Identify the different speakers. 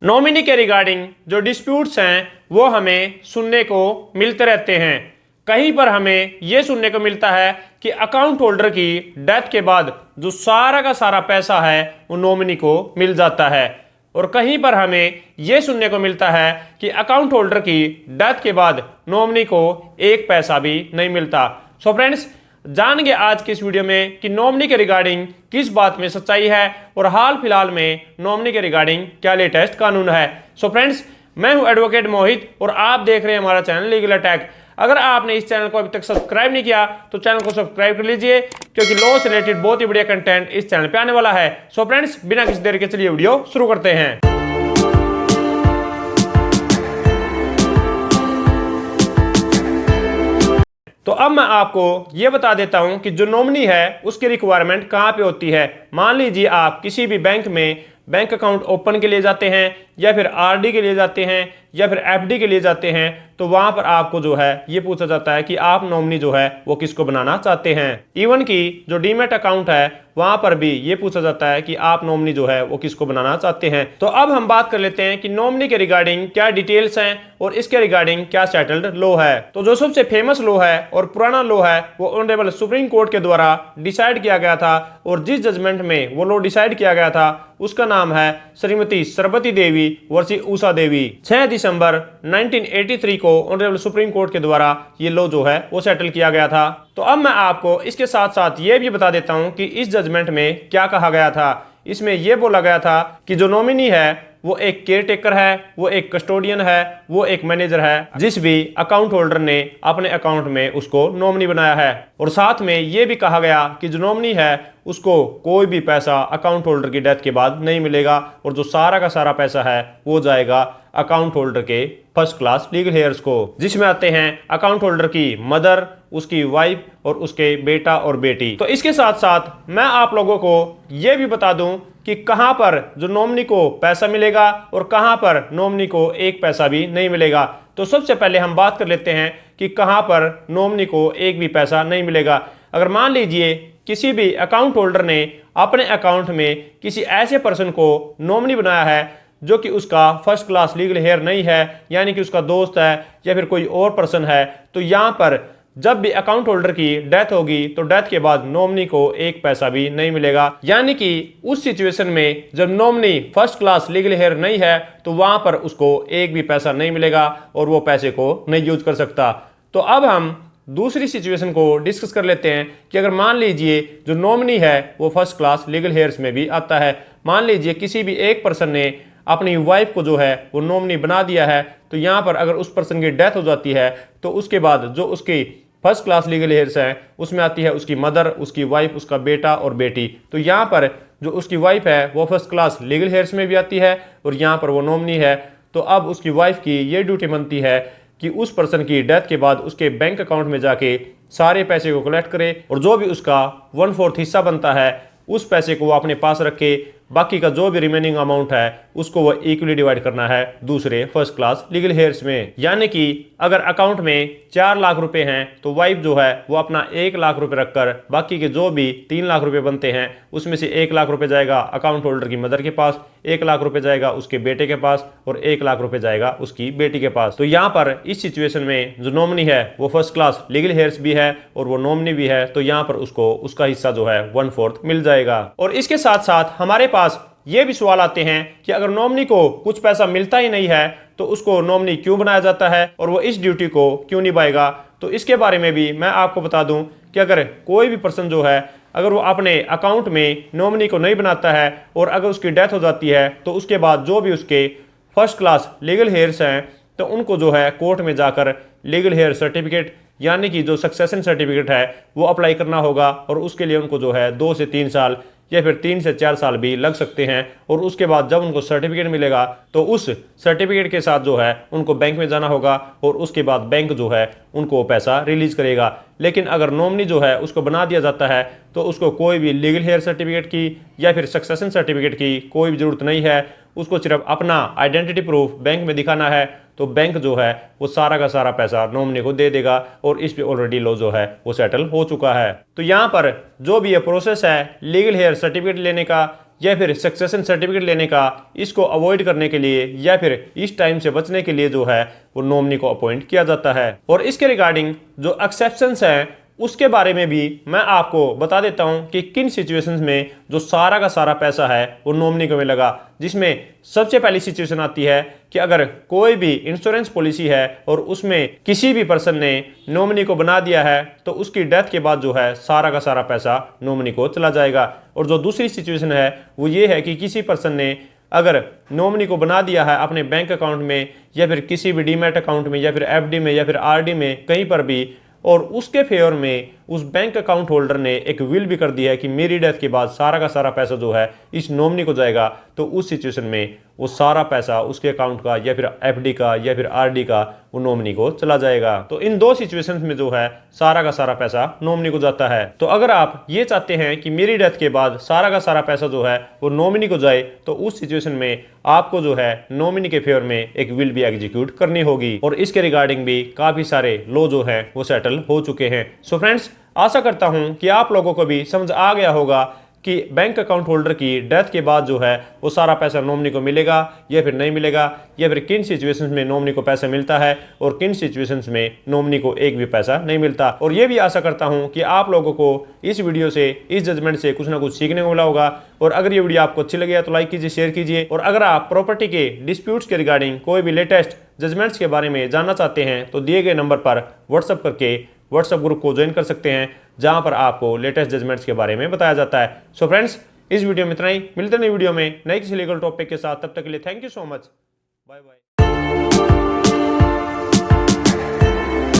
Speaker 1: Nominee के regarding जो disputes हैं वो हमें सुनने को मिलते रहते हैं। कहीं पर हमें ये सुनने को मिलता है कि अकाउंट होल्डर की डेथ के बाद जो सारा का सारा पैसा है वो नॉमिनी को मिल जाता है, और कहीं पर हमें ये सुनने को मिलता है कि अकाउंट होल्डर की डेथ के बाद नॉमिनी को एक पैसा भी नहीं मिलता। सो फ्रेंड्स, जानेंगे आज के इस वीडियो में कि नॉमिनी के रिगार्डिंग किस बात में सच्चाई है और हाल फिलहाल में नॉमिनी के रिगार्डिंग क्या लेटेस्ट कानून है। सो फ्रेंड्स, मैं हूं एडवोकेट मोहित और आप देख रहे हैं हमारा चैनल लीगल अटैक। अगर आपने इस चैनल को अभी तक सब्सक्राइब नहीं किया तो चैनल को सब्सक्राइब कर लीजिए, क्योंकि लॉ से रिलेटेड बहुत ही बढ़िया कंटेंट इस चैनल पे आने वाला है। सो फ्रेंड्स, बिना किसी देर के चलिए वीडियो शुरू करते हैं। तो अब मैं आपको ये बता देता हूं कि जो नॉमिनी है उसकी रिक्वायरमेंट कहां पे होती है। मान लीजिए आप किसी भी बैंक में बैंक अकाउंट ओपन के लिए जाते हैं, या फिर आरडी के लिए जाते हैं, या फिर एफडी के लिए जाते हैं, तो वहां पर आपको जो है ये पूछा जाता है कि आप नॉमिनी जो है वो किसको बनाना चाहते हैं। इवन की जो डीमैट अकाउंट है वहां पर भी ये पूछा जाता है कि आप नॉमिनी जो है वो किसको बनाना चाहते हैं। तो अब हम बात कर लेते हैं कि नॉमिनी के रिगार्डिंग क्या डिटेल्स हैं और इसके रिगार्डिंग क्या सेटल्ड लॉ है। तो जो सबसे फेमस लॉ है और पुराना लॉ है वो ऑनरेबल सुप्रीम कोर्ट के द्वारा डिसाइड किया गया था, और जिस जजमेंट में वो लॉ डिसाइड किया गया था उसका नाम है श्रीमती सरबती देवी वर्सेस उषा देवी। 6 दिसंबर 1983 को ऑनरेबल सुप्रीम कोर्ट के द्वारा ये लॉ जो है वो सेटल किया गया था। तो अब मैं आपको इसके साथ साथ ये भी बता देता हूं कि इस जजमेंट में क्या कहा गया था। इसमें यह बोला गया था कि जो नॉमिनी है वो एक केयर टेकर है, वो एक कस्टोडियन है, वो एक मैनेजर है, जिस भी अकाउंट होल्डर ने अपने अकाउंट में उसको नॉमिनी बनाया है। और साथ में ये भी कहा गया कि जो नॉमिनी है उसको कोई भी पैसा अकाउंट होल्डर की डेथ के बाद नहीं मिलेगा, और जो सारा का सारा पैसा है वो जाएगा अकाउंट होल्डर के फर्स्ट क्लास लीगल हेयर्स को, जिसमें आते हैं अकाउंट होल्डर की मदर, उसकी वाइफ और उसके बेटा और बेटी। तो इसके साथ साथ मैं आप लोगों को यह भी बता दूं कि कहां पर जो नॉमिनी को पैसा मिलेगा और कहां पर नॉमिनी को एक पैसा भी नहीं मिलेगा। तो सबसे पहले हम बात कर लेते हैं कि कहां पर नॉमिनी को एक भी पैसा नहीं मिलेगा। अगर मान लीजिए किसी भी अकाउंट होल्डर ने अपने अकाउंट में किसी ऐसे पर्सन को नॉमिनी बनाया है जो कि उसका फर्स्ट क्लास लीगल हेयर नहीं है, यानी कि उसका दोस्त है या फिर कोई और पर्सन है, तो यहाँ पर जब भी अकाउंट होल्डर की डेथ होगी तो डेथ के बाद नॉमिनी को एक पैसा भी नहीं मिलेगा। यानी कि उस सिचुएशन में जब nominee first class legal heir नहीं है तो वहां पर उसको एक भी पैसा नहीं मिलेगा और वो पैसे को नहीं यूज कर सकता। तो अब हम दूसरी सिचुएशन को डिस्कस कर लेते हैं कि अगर मान लीजिए जो नॉमिनी है वो फर्स्ट क्लास लीगल हेयर्स में भी आता है। मान लीजिए किसी भी एक पर्सन ने अपनी वाइफ को जो है वो नॉमिनी बना दिया है, तो यहाँ पर अगर उस पर्सन की डेथ हो जाती है तो उसके बाद जो उसकी फर्स्ट क्लास लीगल हेयर्स हैं उसमें आती है उसकी मदर, उसकी वाइफ, उसका बेटा और बेटी। तो यहाँ पर जो उसकी वाइफ है वो फर्स्ट क्लास लीगल हेयर्स में भी आती है और यहाँ पर वो नॉमिनी है। तो अब उसकी वाइफ की ये ड्यूटी बनती है कि उस पर्सन की डेथ के बाद उसके बैंक अकाउंट में जाके सारे पैसे को कलेक्ट करे, और जो भी उसका 1/4 हिस्सा बनता है उस पैसे को वो अपने पास रखे। बाकी का जो भी रिमेनिंग अमाउंट है उसको वो इक्वली डिवाइड करना है दूसरे फर्स्ट क्लास लीगल हेयर्स में। यानी कि अगर अकाउंट में 4 लाख रुपए हैं तो वाइफ जो है वो अपना 1 लाख रुपए रखकर बाकी के जो भी 3 लाख रुपए बनते हैं उसमें से 1 लाख रुपए जाएगा अकाउंट होल्डर की मदर के पास, 1 लाख रुपए जाएगा उसके बेटे के पास और 1 लाख रुपए जाएगा उसकी बेटी के पास। तो यहाँ पर इस सिचुएशन में जो नॉमिनी है वो फर्स्ट क्लास लीगल हेयर्स भी है और वो नॉमिनी भी है, तो यहाँ पर उसको उसका हिस्सा जो है 1/4 मिल जाएगा। और इसके साथ साथ हमारे पास ये भी सवाल आते हैं कि अगर नॉमिनी को कुछ पैसा मिलता ही नहीं है तो उसको नॉमिनी क्यों बनाया जाता है और वो इस ड्यूटी को क्यों निभाएगा। तो इसके बारे में भी मैं आपको बता दूं कि अगर कोई भी पर्सन जो है अगर वो अपने अकाउंट में नॉमिनी को नहीं बनाता है और अगर उसकी डेथ हो जाती है तो उसके बाद जो भी उसके फर्स्ट क्लास लीगल हेयर्स हैं तो उनको जो है कोर्ट में जाकर लीगल हेयर सर्टिफिकेट यानी कि जो सक्सेशन सर्टिफिकेट है वो अप्लाई करना होगा, और उसके लिए उनको जो है 2 से 3 साल या फिर 3 से 4 साल भी लग सकते हैं। और उसके बाद जब उनको सर्टिफिकेट मिलेगा तो उस सर्टिफिकेट के साथ जो है उनको बैंक में जाना होगा और उसके बाद बैंक जो है उनको पैसा रिलीज करेगा। लेकिन अगर नॉमिनी जो है उसको बना दिया जाता है तो उसको कोई भी लीगल हेयर सर्टिफिकेट की या फिर सक्सेशन सर्टिफिकेट की कोई भी जरूरत नहीं है। उसको सिर्फ अपना आइडेंटिटी प्रूफ बैंक में दिखाना है, तो बैंक जो है वो सारा का सारा पैसा नॉमिनी को दे देगा, और इस पे ऑलरेडी लॉ जो है वो सेटल हो चुका है। तो यहाँ पर जो भी ये प्रोसेस है लीगल हेयर सर्टिफिकेट लेने का या फिर सक्सेशन सर्टिफिकेट लेने का, इसको अवॉइड करने के लिए या फिर इस टाइम से बचने के लिए जो है वो नॉमिनी को अपॉइंट किया जाता है। और इसके रिगार्डिंग जो एक्सेप्शंस हैं उसके बारे में भी मैं आपको बता देता हूं कि किन सिचुएशंस में जो सारा का सारा पैसा है वो नॉमिनी को मिलेगा। जिसमें सबसे पहली सिचुएशन आती है कि अगर कोई भी इंश्योरेंस पॉलिसी है और उसमें किसी भी पर्सन ने नॉमिनी को बना दिया है तो उसकी डेथ के बाद जो है सारा का सारा पैसा नॉमिनी को चला जाएगा। और जो दूसरी सिचुएशन है वो ये है कि किसी पर्सन ने अगर नॉमिनी को बना दिया है अपने बैंक अकाउंट में या फिर किसी भी डीमैट अकाउंट में या फिर एफडी में या फिर आरडी में कहीं पर भी, और उसके फेवर में उस बैंक अकाउंट होल्डर ने एक विल भी कर दिया है कि मेरी डेथ के बाद सारा का सारा पैसा जो है इस नॉमिनी को जाएगा, तो उस सिचुएशन में वो सारा पैसा उसके अकाउंट का या फिर एफडी का या फिर आरडी का वो नॉमिनी को चला जाएगा। तो इन दो सिचुएशंस में जो है सारा का सारा पैसा नॉमिनी को जाता है। तो अगर आप ये चाहते हैं कि मेरी डेथ के बाद सारा का सारा पैसा जो है वो नॉमिनी को जाए, तो उस सिचुएशन में आपको जो है नॉमिनी के फेवर में एक विल भी एग्जीक्यूट करनी होगी। और इसके रिगार्डिंग भी काफी सारे लॉ जो है वो सेटल हो चुके हैं। सो फ्रेंड्स, आशा करता हूं कि आप लोगों को भी समझ आ गया होगा कि बैंक अकाउंट होल्डर की डेथ के बाद जो है वो सारा पैसा नॉमिनी को मिलेगा या फिर नहीं मिलेगा, या फिर किन सिचुएशंस में नॉमिनी को पैसा मिलता है और किन सिचुएशंस में नॉमिनी को एक भी पैसा नहीं मिलता। और ये भी आशा करता हूं कि आप लोगों को इस वीडियो से, इस जजमेंट से कुछ ना कुछ सीखने को मिला होगा। और अगर ये वीडियो आपको अच्छी लगी तो लाइक कीजिए, शेयर कीजिए। और अगर आप प्रॉपर्टी के डिस्प्यूट्स के रिगार्डिंग कोई भी लेटेस्ट जजमेंट्स के बारे में जानना चाहते हैं तो दिए गए नंबर पर व्हाट्सअप करके व्हाट्सएप ग्रुप को ज्वाइन कर सकते हैं, जहां पर आपको लेटेस्ट जजमेंट्स के बारे में बताया जाता है। सो फ्रेंड्स, इस वीडियो में इतना ही। मिलते हैं नई वीडियो में नई किसी लीगल टॉपिक के साथ। तब तक के लिए thank you so much. Bye bye.